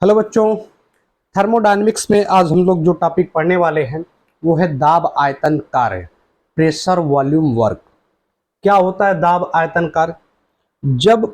Hello बच्चों, thermodynamics में आज हम लोग जो टॉपिक पढ़ने वाले हैं वो है दाब आयतन कार्य, प्रेशर वॉल्यूम वर्क। क्या होता है दाब आयतन कार्य? जब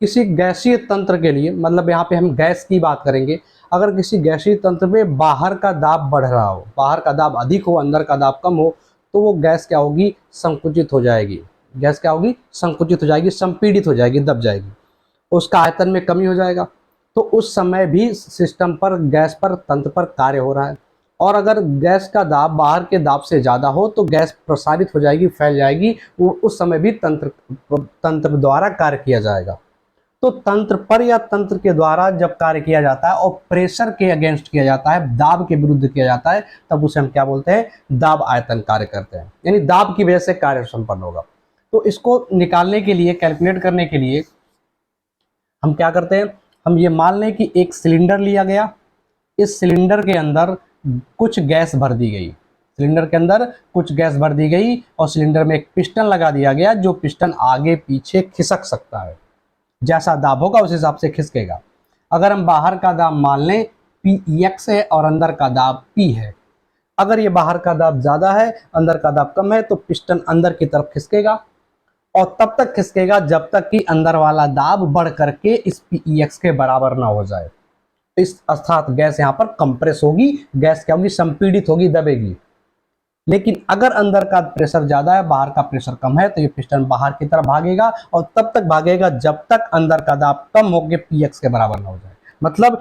किसी गैसीय तंत्र के लिए, मतलब यहाँ पे हम गैस की बात करेंगे, अगर किसी गैसीय तंत्र में बाहर का दाब बढ़ रहा हो, बाहर का दाब अधिक हो, अंदर का दाब कम हो, तो वो गैस क्या होगी? संकुचित हो जाएगी। गैस क्या होगी? संकुचित हो जाएगी, संपीड़ित हो जाएगी, दब जाएगी, उसका आयतन में कमी हो जाएगा। तो उस समय भी सिस्टम पर, गैस पर, तंत्र पर कार्य हो रहा है। और अगर गैस का दाब बाहर के दाब से ज़्यादा हो तो गैस प्रसारित हो जाएगी, फैल जाएगी, वो उस समय भी तंत्र द्वारा कार्य किया जाएगा। तो तंत्र पर या तंत्र के द्वारा जब कार्य किया जाता है और प्रेशर के अगेंस्ट किया जाता है, दाब के विरुद्ध किया जाता है, तब उसे हम क्या बोलते हैं? दाब आयतन कार्य करते हैं, यानी दाब की वजह से कार्य संपन्न होगा। तो इसको निकालने के लिए, कैलकुलेट करने के लिए हम क्या करते हैं? हम ये मान लें कि एक सिलेंडर लिया गया, इस सिलेंडर के अंदर कुछ गैस भर दी गई, सिलेंडर के अंदर कुछ गैस भर दी गई और सिलेंडर में एक पिस्टन लगा दिया गया, जो पिस्टन आगे पीछे खिसक सकता है, जैसा दाब होगा उस हिसाब से खिसकेगा। अगर हम बाहर का दाब मान लें Px है और अंदर का दाब P है, अगर ये बाहर का दाब ज़्यादा है, अंदर का दाब कम है, तो पिस्टन अंदर की तरफ खिसकेगा और तब तक खिसकेगा जब तक कि अंदर वाला दाब बढ़ करके इस Pex के बराबर ना हो जाए। इस अर्थात गैस यहाँ पर कंप्रेस होगी, गैस क्या होगी? संपीड़ित होगी, दबेगी। लेकिन अगर अंदर का प्रेशर ज्यादा है, बाहर का प्रेशर कम है, तो ये पिस्टन बाहर की तरफ भागेगा और तब तक भागेगा जब तक अंदर का दाब कम होकर Px के बराबर ना हो जाए। मतलब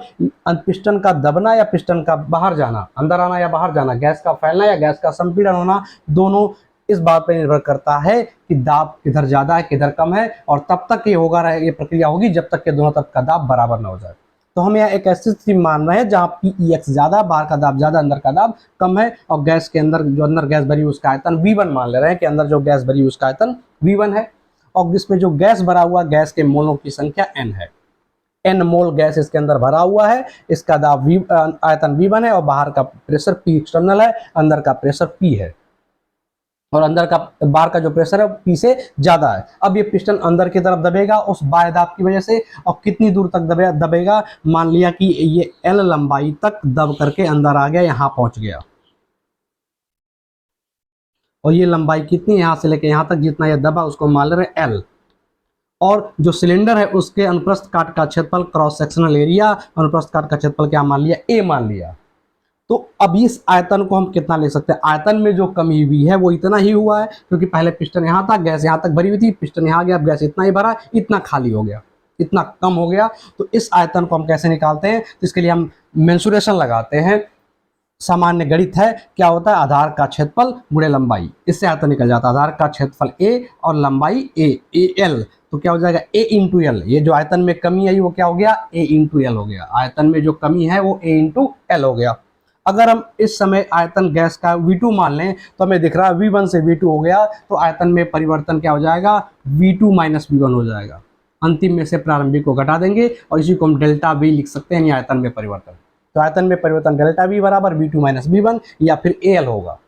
पिस्टन का दबना या पिस्टन का बाहर जाना, अंदर आना या बाहर जाना, गैस का फैलना या गैस का संपीड़न होना, दोनों इस बात पर निर्भर करता है कि दाब किधर ज्यादा है, किधर कम है, और तब तक ये होगा रहे, ये प्रक्रिया होगी जब तक कि दोनों तरफ का दाब बराबर ना हो जाए। तो हम यहाँ एक ऐसी स्थिति मान रहे हैं जहाँ Pex ज्यादा, बाहर का दाब ज्यादा, अंदर का दाब कम है, और गैस के अंदर जो अंदर गैस भरी उसका आयतन V1 मान ले रहे हैं कि अंदर जो गैस भरी उसका आयतन V1 है, और जिसमें जो गैस भरा हुआ, गैस के मोलों की संख्या n है, n मोल गैस इसके अंदर भरा हुआ है, इसका दाब आयतन V1 है और बाहर का प्रेशर P एक्सटर्नल है, अंदर का प्रेशर P है, और अंदर का, बाहर का जो प्रेशर है P से ज्यादा है। अब ये पिस्टन अंदर की तरफ दबेगा उस बाह्य दाब की वजह से, और कितनी दूर तक दबेगा? मान लिया कि ये L लंबाई तक दब करके अंदर आ गया, यहाँ पहुंच गया, और ये लंबाई कितनी, यहाँ से लेके यहाँ तक जितना ये दबा उसको मान ले रहे L। और जो सिलेंडर है उसके अनुप्रस्थ काट का क्षेत्रफल, क्रॉस सेक्शनल एरिया, अनुप्रस्थ काट का क्षेत्रफल क्या मान लिया? A मान लिया। तो अब इस आयतन को हम कितना ले सकते हैं? आयतन में जो कमी हुई है वो इतना ही हुआ है, क्योंकि पहले पिस्टन यहाँ था, गैस यहाँ तक भरी हुई थी, पिस्टन यहाँ गया, अब गैस इतना ही भरा, इतना खाली हो गया, इतना कम हो गया। तो इस आयतन को हम कैसे निकालते हैं? तो इसके लिए हम मेंसुरेशन लगाते हैं। सामान्य गणित है, क्या होता है? आधार का क्षेत्रफल गुणे लंबाई, इससे आयतन निकल जाता है। आधार का क्षेत्रफल A और लंबाई L, तो क्या हो जाएगा? A into L. ये जो आयतन में कमी आई वो क्या हो गया? A इंटू एल हो गया। आयतन में जो कमी है वो A इंटू एल हो गया। अगर हम इस समय आयतन गैस का V2 मान लें तो हमें दिख रहा है V1 से V2 हो गया, तो आयतन में परिवर्तन क्या हो जाएगा? V2 माइनस V1 हो जाएगा। अंतिम में से प्रारंभिक को घटा देंगे और इसी को हम डेल्टा V लिख सकते हैं, यानी आयतन में परिवर्तन। तो आयतन में परिवर्तन डेल्टा V बराबर V2 माइनस V1 या फिर AL होगा।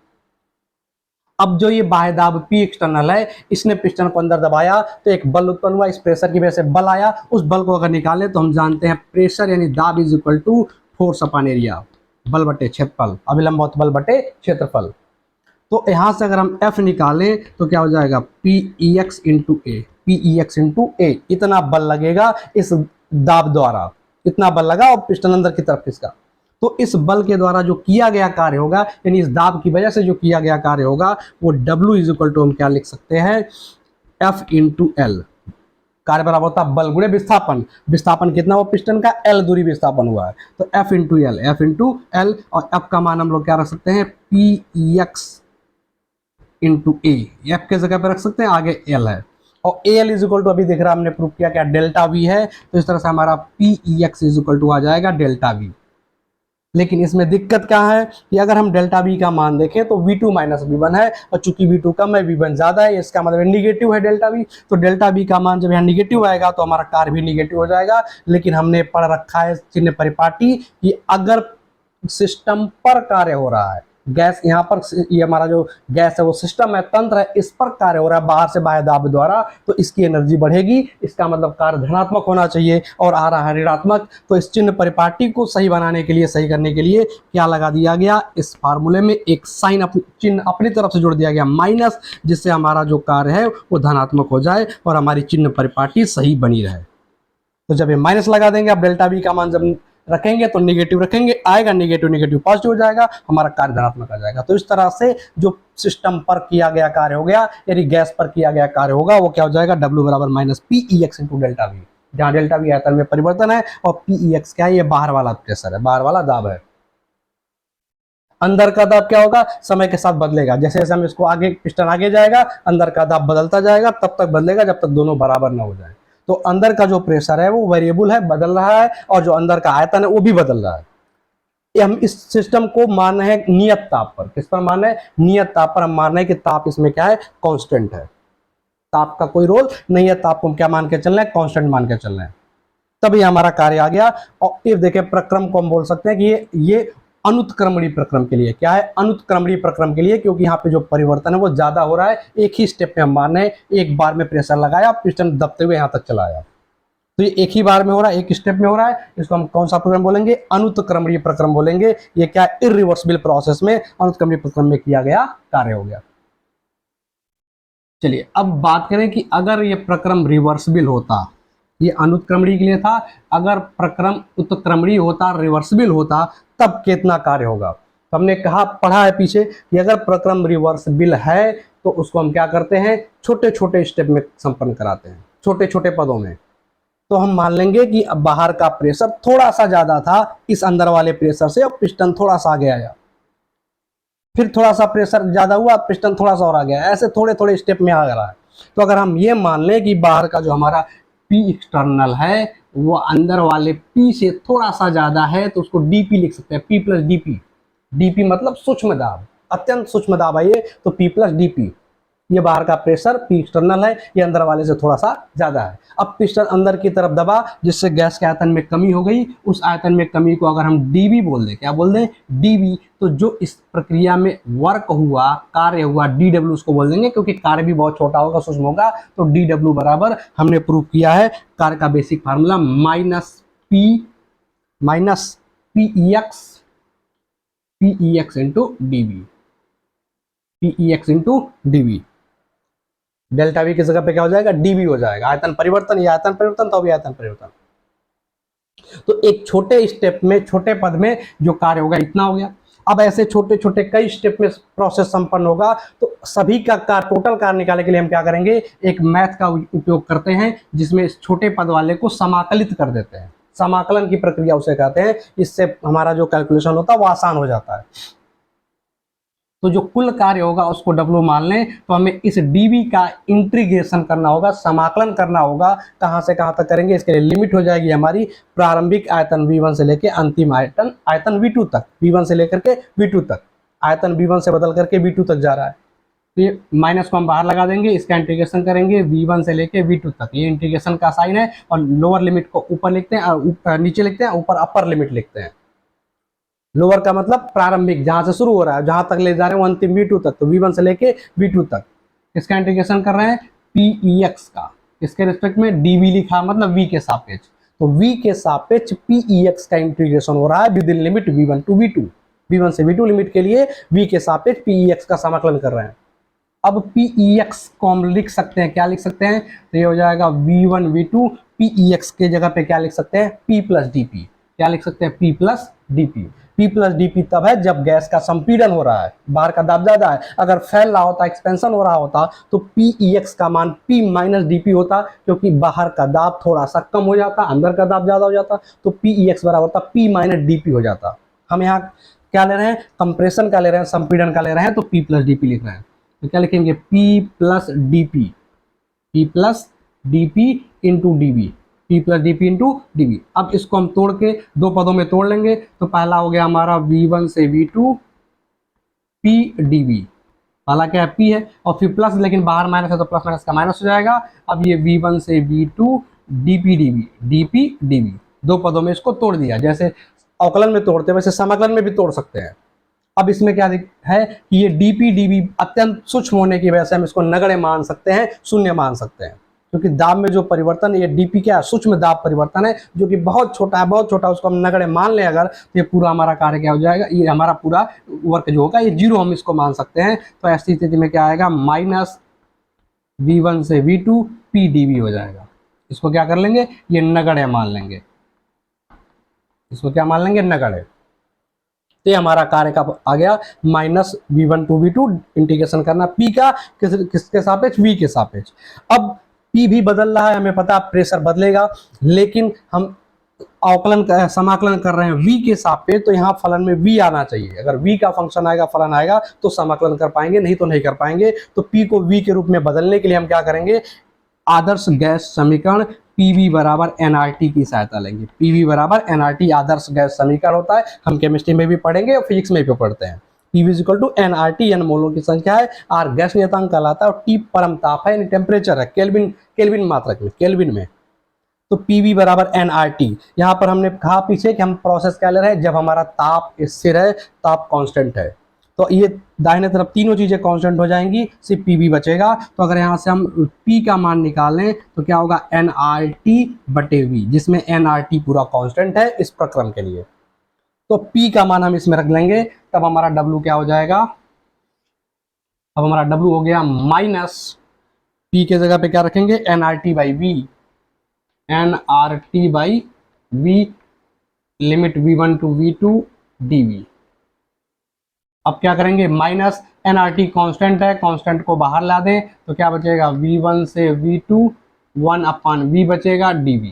अब जो ये बाह्य दाब P एक्सटर्नल है, इसने पिस्टन को अंदर दबाया तो एक बल उत्पन्न हुआ, इस प्रेशर की वजह से बल आया। उस बल को अगर निकालें तो हम जानते हैं प्रेशर यानी दाब is equal to force upon area, बल बटे क्षेत्रफल, अभिलंब बल बटे क्षेत्रफल। तो यहाँ से अगर हम F निकालें तो क्या हो जाएगा? Pex इंटू ए, Pex इंटू ए, इतना बल लगेगा इस दाब द्वारा, इतना बल लगा और पिस्टन अंदर की तरफ खिसका। तो इस बल के द्वारा जो किया गया कार्य होगा, यानी इस दाब की वजह से जो किया गया कार्य होगा, वो W इज इक्वल टू हम क्या लिख सकते हैं? F into L. कार्य बराबर होता है बल गुणे विस्थापन। विस्थापन कितना हुआ? पिस्टन का L दूरी विस्थापन हुआ है, तो F into L, F into L, और F का मान हम लोग क्या रख सकते हैं? Pex इंटू ए, एफ के जगह पर रख सकते हैं, आगे एल है, और A L is equal to अभी दिख रहा है, हमने प्रूव किया क्या? डेल्टा वी है, तो इस तरह से हमारा Pex इज इक्वल टू आ जाएगा डेल्टा वी। लेकिन इसमें दिक्कत क्या है कि अगर हम डेल्टा वी का मान देखें तो V2 माइनस V1 है, और चूंकि V2 कम है, V1 ज्यादा है, इसका मतलब निगेटिव है डेल्टा वी। तो डेल्टा वी का मान जब यहाँ निगेटिव आएगा तो हमारा कार्य भी निगेटिव हो जाएगा। लेकिन हमने पढ़ रखा है चिन्ह परिपाटी कि अगर सिस्टम पर कार्य हो रहा है, गैस यहाँ पर, ये हमारा जो गैस है वो सिस्टम है, तंत्र है, इस पर कार्य हो रहा है बाहर से बाह्य दाब द्वारा, तो इसकी एनर्जी बढ़ेगी। इसका मतलब कार्य धनात्मक होना चाहिए और आ रहा है ऋणात्मक। तो इस चिन्ह परिपाटी को सही बनाने के लिए, सही करने के लिए क्या लगा दिया गया, इस फार्मूले में एक साइन चिन्ह अपनी तरफ से जोड़ दिया गया माइनस, जिससे हमारा जो कार्य है वो धनात्मक हो जाए और हमारी चिन्ह परिपाटी सही बनी रहे। तो जब ये माइनस लगा देंगे, अब डेल्टा बी का मान जब रखेंगे तो निगेटिव रखेंगे, आएगा निगेटिव, निगेटिव पॉजिटिव हो जाएगा, हमारा कार्य धनात्मक आ जाएगा। तो इस तरह से जो सिस्टम पर किया गया कार्य हो गया, यानी गैस पर किया गया कार्य होगा, वो क्या हो जाएगा, W बराबर minus P E x into delta we, जहां डेल्टा वी आयतन में परिवर्तन है और पी ई एक्स क्या है, ये बाहर वाला प्रेशर है, बाहर वाला दाब है। अंदर का दाब क्या होगा, समय के साथ बदलेगा, जैसे जैसे हम इसको आगे, पिस्टन आगे जाएगा, अंदर का दाब बदलता जाएगा, तब तक बदलेगा जब तक दोनों बराबर ना हो जाए। तो अंदर का जो प्रेशर है वो वेरिएबल है, बदल रहा है, और जो अंदर का आयतन है वो भी बदल रहा है। ये हम इस सिस्टम को मान रहे हैं नियत ताप पर। किस पर मान रहे हैं, नियत ताप पर हम मान रहे हैं कि ताप इसमें क्या है, कांस्टेंट है, ताप का कोई रोल नहीं है, ताप को हम क्या मान के चल रहे हैं, कांस्टेंट मान के चल रहे हैं। तभी हमारा कार्य आ गया। और फिर देखिए प्रक्रम को हम बोल सकते हैं कि ये अनुत्क्रमणीय प्रक्रम के लिए, क्या है, अनुत्क्रमणीय प्रक्रम के लिए, क्योंकि यहाँ पे जो परिवर्तन है वो ज्यादा हो रहा है। एक ही स्टेप में हम मान रहे हैं, एक बार में प्रेशर लगाया, पिस्टन दबते हुए यहाँ तक चला आया, तो ये एक ही बार में हो रहा है, एक स्टेप में हो रहा है। इसको हम कौन सा प्रक्रम बोलेंगे, अनुत्क्रमणीय प्रक्रम बोलेंगे। ये क्या है, इरिवर्सिबल प्रोसेस में अनुत्क्रमणीय प्रक्रम में किया गया कार्य हो गया। चलिए अब बात करें कि अगर ये प्रक्रम रिवर्सिबल होता, ये अनुत्क्रमणीय के लिए था, अगर प्रक्रम उत्क्रमणीय होता, रिवर्सिबल होता, तब कितना कार्य होगा। तो हमने कहा, पढ़ा है पीछे कि अगर प्रक्रम रिवर्सिबल है तो उसको हम क्या करते हैं, छोटे छोटे स्टेप में संपन्न कराते हैं, छोटे छोटे पदों में। तो हम मान लेंगे कि अब बाहर का प्रेशर थोड़ा सा ज्यादा था इस अंदर वाले प्रेशर से, और पिस्टन थोड़ा सा आगे आया, फिर थोड़ा सा प्रेशर ज्यादा हुआ, पिस्टन थोड़ा सा और आ गया, ऐसे थोड़े थोड़े स्टेप में आ रहा है। तो अगर हम ये मान लें कि बाहर का जो हमारा पी एक्सटर्नल है वो अंदर वाले पी से थोड़ा सा ज्यादा है, तो उसको डीपी लिख सकते हैं, पी प्लस डीपी। डीपी मतलब सूक्ष्म दाब, अत्यंत सूक्ष्म दाब है ये, तो पी प्लस डीपी। ये बाहर का प्रेशर पी एक्सटर्नल है, ये अंदर वाले से थोड़ा सा ज्यादा है। अब पिस्टन अंदर की तरफ दबा, जिससे गैस के आयतन में कमी हो गई। उस आयतन में कमी को अगर हम डीबी बोल दें, क्या बोल दें, डीबी, तो जो इस प्रक्रिया में वर्क हुआ, कार्य हुआ, डी डब्ल्यू उसको बोल देंगे, क्योंकि कार्य भी बहुत छोटा होगा, सूक्ष्म होगा। तो डी डब्ल्यू बराबर हमने प्रूव किया है कार्य का basic formula minus P x into dB, P x into dB. Delta we की जगह पे क्या हो जाएगा, डीबी हो जाएगा। आयतन परिवर्तन, ये आयतन परिवर्तन, तो अभी आयतन परिवर्तन। तो एक छोटे स्टेप में, छोटे पद में जो कार्य होगा इतना हो गया। अब ऐसे छोटे छोटे कई स्टेप में प्रोसेस संपन्न होगा, तो सभी का टोटल कार्य निकालने के लिए हम क्या करेंगे, एक मैथ का उपयोग करते हैं, जिसमें इस छोटे पद वाले को समाकलित कर देते हैं। समाकलन की प्रक्रिया उसे कहते हैं। इससे हमारा जो कैलकुलेशन होता है वो आसान हो जाता है। तो जो कुल कार्य होगा उसको W मान लें, तो हमें इस dV का इंटीग्रेशन करना होगा, समाकलन करना होगा। कहां से कहां तक करेंगे, इसके लिए लिमिट हो जाएगी हमारी प्रारंभिक आयतन V1 से लेकर अंतिम आयतन V2 तक, V1 से लेकर के V2 तक। आयतन V1 से बदल करके V2 तक जा रहा है, तो ये माइनस को हम बाहर लगा देंगे, इसका इंटीग्रेशन करेंगे V1 से लेके V2 तक। ये इंटीग्रेशन का साइन है, और लोअर लिमिट को ऊपर लिखते हैं, नीचे लिखते हैं, ऊपर अपर लिमिट लिखते हैं। लोअर का मतलब प्रारंभिक, जहां से शुरू हो रहा है, जहां तक ले जा रहे हैं अंतिम V2 तक, तो V1 से लेके V2 तक। इसका इंटीग्रेशन कर रहे हैं PEX का, इसके रिस्पेक्ट में dV लिखा, मतलब V के सापेक्ष। तो V के सापेक्ष PEX का इंटीग्रेशन हो रहा है with in limit V1 to V2। V1 से V2 लिमिट के लिए V के सापेक्ष PEX का समाकलन कर रहे हैं। अब PEX को हम लिख सकते हैं, क्या लिख सकते हैं, तो ये हो जाएगा V1 V2, PEX के जगह पे क्या लिख सकते हैं, P प्लस DP। क्या लिख सकते हैं, P plus DP। P plus DP तब है जब गैस का संपीड़न हो रहा है, बाहर का दाब ज्यादा है। अगर फैल रहा होता, एक्सपेंशन हो रहा होता, तो PEX का मान P माइनस DP होता, क्योंकि बाहर का दाब थोड़ा सा कम हो जाता, अंदर का दाब ज्यादा हो जाता, तो PEX बराबर होता P माइनस DP हो जाता। हम यहाँ क्या ले रहे हैं, कंप्रेशन का ले रहे हैं, संपीड़न का ले रहे हैं, तो P प्लस DP लिख रहे हैं। तो क्या लिखेंगे, P plus DP, P plus DP into DB, P plus DP into DB। अब इसको हम तोड़ के दो पदों में तोड़ लेंगे, तो पहला हो गया हमारा V1 से V2 P DB, पहला क्या है P है, और फिर प्लस, लेकिन बाहर माइनस है तो प्लस माइनस का माइनस हो जाएगा। अब ये V1 से V2 DP DB, DP DB, दो पदों में इसको तोड़ दिया। जैसे अवकलन में तोड़ते हैं वैसे समाकलन में भी तोड़ सकते हैं। अब इसमें क्या है कि ये डीपी डीबी अत्यंत सूक्ष्म होने की वजह से हम इसको नगण्य मान सकते हैं, शून्य मान सकते हैं, क्योंकि दाब में जो परिवर्तन, ये डीपी क्या है, सूक्ष्म दाब परिवर्तन है, जो कि बहुत छोटा है, बहुत छोटा, उसको हम नगण्य मान लें अगर, तो ये पूरा हमारा कार्य क्या हो जाएगा, ये हमारा पूरा वर्क जो होगा ये जीरो हम इसको मान सकते हैं। तो ऐसी स्थिति में क्या आएगा, माइनस V1 से V2 पी डीवी हो जाएगा। इसको क्या कर लेंगे, ये नगण्य मान लेंगे, इसको क्या मान लेंगे, नगण्य। तो हमारा कार्य का आ गया minus V1 to V2, integration करना पी का किसके सापेक्ष, V के सापेक्ष। अब P भी बदल रहा है, हमें पता प्रेशर बदलेगा, लेकिन हम अवकलन समाकलन कर रहे हैं V के सापेक्ष, तो यहाँ फलन में V आना चाहिए। अगर V का फंक्शन आएगा, फलन आएगा, तो समाकलन कर पाएंगे, नहीं तो नहीं कर पाएंगे। तो P को V के रूप में बदलने के लिए हम क्या करेंगे, आदर्श गैस समीकरण PV बराबर nRT की सहायता लेंगे। PV बराबर nRT आदर्श गैस समीकरण होता है, हम केमिस्ट्री में भी पढ़ेंगे और फिजिक्स में भी पढ़ते हैं। PV equal to nRT, n मोलों की संख्या है, R गैस नियतांक कहलाता है और T परम ताप है, यानी टेम्परेचर है, केल्विन मात्रक में, केल्विन में। तो PV बराबर nRT। यहाँ पर हमने कहा पीछे कि हम प्रोसेस क्या ले रहे हैं, जब हमारा ताप स्थिर है, ताप कांस्टेंट है, तो ये दाहिने तरफ तीनों चीजें कांस्टेंट हो जाएंगी, सिर्फ PV बचेगा। तो अगर यहाँ से हम P का मान निकालें तो क्या होगा, nRT बटे V, जिसमें nRT पूरा कांस्टेंट है इस प्रक्रम के लिए। तो P का मान हम इसमें रख लेंगे, तब हमारा W क्या हो जाएगा, अब हमारा W हो गया माइनस P के जगह पे क्या रखेंगे, nRT by V, nRT by V limit V1 to V2 dV। अब क्या करेंगे, माइनस nRT कांस्टेंट है, कांस्टेंट को बाहर ला दें तो क्या बचेगा, V1 से V2 1 अपान V बचेगा dV।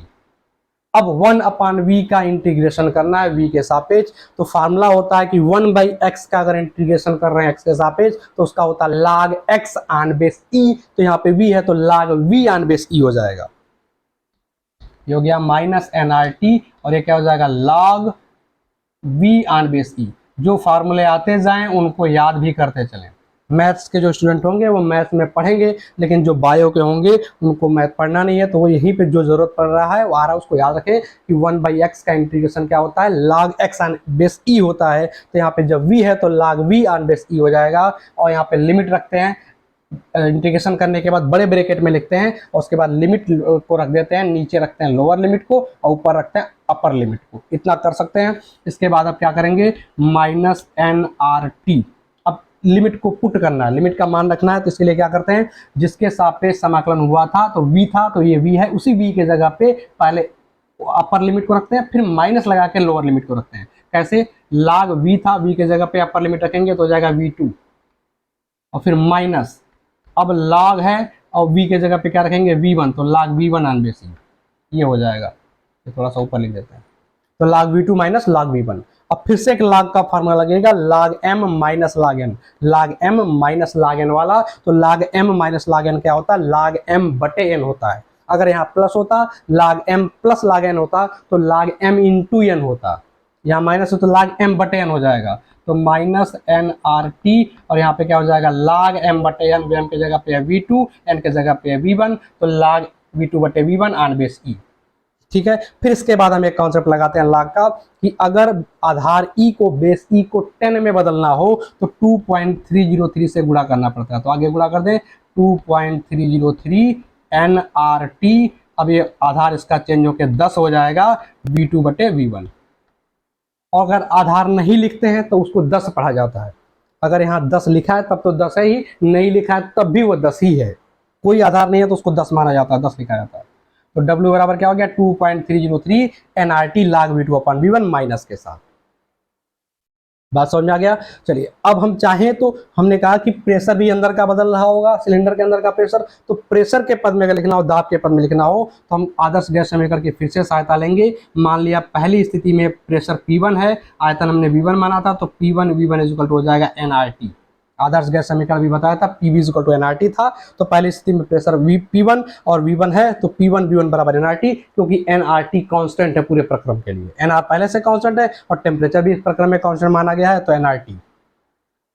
अब 1 अपान V का इंटीग्रेशन करना है V के सापेक्ष, तो फार्मूला होता है कि 1 बाई एक्स का अगर इंटीग्रेशन कर रहे हैं x के सापेक्ष तो उसका होता है log x आन बेस e, तो यहाँ पे V है तो log V आन बेस e हो जाएगा। ये हो गया माइनस nRT और ये क्या हो जाएगा, log V आन बेस e। जो फार्मूले आते जाएं उनको याद भी करते चलें। मैथ्स के जो स्टूडेंट होंगे वो मैथ्स में पढ़ेंगे, लेकिन जो बायो के होंगे उनको मैथ पढ़ना नहीं है, तो वो यहीं पे जो जरूरत पड़ रहा है वो आ रहा है, उसको याद रखें कि 1 बाई एक्स का इंटीग्रेशन क्या होता है, log x आन बेस e होता है। तो यहाँ पे जब v है तो log v आन बेस e हो जाएगा, और यहाँ पे लिमिट रखते हैं, इंटीग्रेशन करने के बाद बड़े ब्रैकेट में लिखते हैं और उसके बाद लिमिट को रख देते हैं, नीचे रखते हैं लोअर लिमिट को और ऊपर रखते हैं अपर लिमिट को, इतना कर सकते हैं। इसके बाद अब क्या करेंगे, माइनस nRT। अब लिमिट को पुट करना है, लिमिट का मान रखना है, तो इसके लिए क्या करते हैं, जिसके सापेक्ष समाकलन हुआ था तो v था, तो ये v है, उसी v के जगह पे पहले अपर लिमिट को रखते हैं, फिर माइनस लगा के लोअर लिमिट को रखते हैं। कैसे, log v था, v के जगह पे अपर लिमिट रखेंगे तो हो जाएगा V2 और फिर माइनस, अब log है और v के जगह पे क्या रखेंगे, V1, तो log V1 आन बेस e, ये हो जाएगा। ये थोड़ा सा ऊपर लिख देते हैं, तो log V2 minus log V1। अब फिर से एक log का फार्मूला लगेगा, log m minus log n, log m minus log n वाला। तो log m minus log n क्या होता है, log m बटे n होता है। अगर यहाँ प्लस होता, log m plus log n होता, तो log m इंटू n होता, यहाँ माइनस हो तो log m बटे n हो जाएगा, तो माइनस nRT और यहाँ पे क्या हो जाएगा, log m बटे n, m के जगह पे है V2, n के जगह पे है V1, तो log V2 बटे V1 आन बेस e। ठीक है, फिर इसके बाद हम एक कॉन्सेप्ट लगाते हैं log का, कि अगर आधार e को बेस e को 10 में बदलना हो तो 2.303 से गुणा करना पड़ता है। तो आगे गुणा कर दें, 2.303 nRT, अब ये आधार इसका चेंज होकर 10 हो जाएगा V2 बटे V1। और अगर आधार नहीं लिखते हैं तो उसको 10 पढ़ा जाता है। अगर यहाँ 10 लिखा है तब तो 10 है ही, नहीं लिखा है तब भी वो 10 ही है, कोई आधार नहीं है तो उसको 10 माना जाता है, 10 लिखा जाता है। तो W बराबर क्या हो गया, 2.303 nRT log V2 upon V1 minus के साथ। बात समझ में आ गया। चलिए अब हम चाहें तो, हमने कहा कि प्रेशर भी अंदर का बदल रहा होगा, सिलेंडर के अंदर का प्रेशर, तो प्रेशर के पद में अगर लिखना हो, दाब के पद में लिखना हो, तो हम आदर्श गैस समीकरण की फिर से सहायता लेंगे। मान लिया पहली स्थिति में प्रेशर P1 है, आयतन हमने V1 माना था, तो P1 V1 इक्वल टू हो जाएगा nRT। आदर्श गैस समीकरण भी बताया था, PV इक्वल टू nRT था, तो पहली स्थिति में प्रेशर P1 और V1 है, तो P1 V1 बराबर nRT, क्योंकि nRT कांस्टेंट है पूरे प्रक्रम के लिए, nR पहले से कांस्टेंट है और टेम्परेचर भी इस प्रक्रम में कांस्टेंट माना गया है, तो nRT।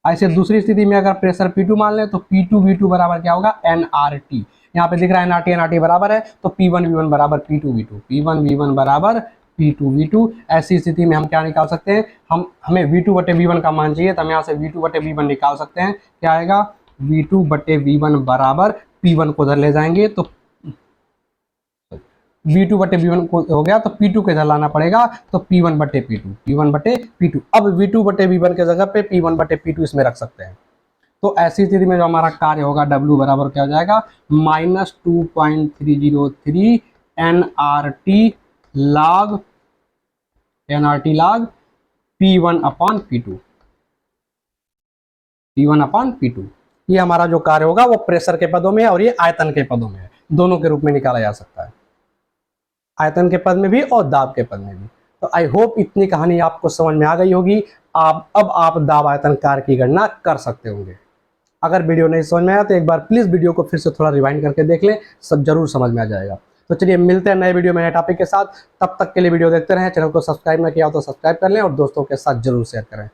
ऐसे दूसरी स्थिति में अगर प्रेशर P2 मान लें तो P2 V2 बराबर क्या होगा, nRT। यहाँ पे दिख रहा है nRT बराबर है, तो P1 V1 बराबर P2 V2, P1 V1 बराबर P2 V2। ऐसी स्थिति में हम क्या निकाल सकते हैं, हमें V2 बटे V1 का मान चाहिए, तो हम यहाँ से V2 बटे V1 निकाल सकते हैं। क्या आएगा, V2 बटे V1 बराबर P1 को उधर ले जाएंगे तो V2 बटे V1 को हो गया, तो P2 के इधर लाना पड़ेगा, तो P1 बटे P2, P1 बटे P2। अब V2 बटे V1 के जगह पे P1 बटे P2 इसमें रख सकते हैं। तो ऐसी स्थिति में जो हमारा कार्य होगा W बराबर क्या हो जाएगा, -2.303 nRT log P1/P2। ये हमारा जो कार्य होगा वो प्रेशर के पदों में है और ये आयतन के पदों में है, दोनों के रूप में निकाला जा सकता है, आयतन के पद में भी और दाब के पद में भी। तो आई होप इतनी कहानी आपको समझ में आ गई होगी। आप दाब आयतन कार्य की गणना कर सकते होंगे। अगर वीडियो नहीं समझ में आया तो एक बार प्लीज़ वीडियो को फिर से थोड़ा रिवाइंड करके देख लें, सब जरूर समझ में आ जाएगा। तो चलिए मिलते हैं नए वीडियो में नए टॉपिक के साथ, तब तक के लिए वीडियो देखते रहें। चैनल को सब्सक्राइब ना किया हो तो सब्सक्राइब कर लें और दोस्तों के साथ जरूर शेयर करें।